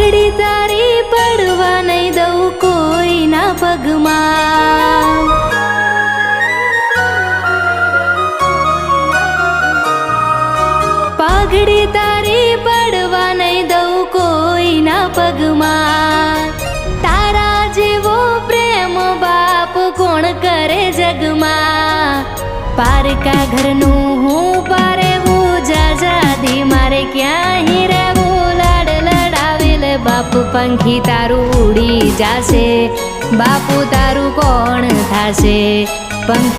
પાઘડી તારી પડવા નહીં દઉં કોઈના પગમાં. પાઘડી તારી પડવા નહીં દઉં કોઈના પગમાં. તારા જેવો પ્રેમ બાપ કોણ કરે જગમાં. પારકા ઘરનું હું પારેવું જાજાદી મારે ક્યાં રહેવું. લાડ લડાવેલ બાપુ પંખી તારું ઉડી જાશે. બાપુ તારું કોણ થાશે.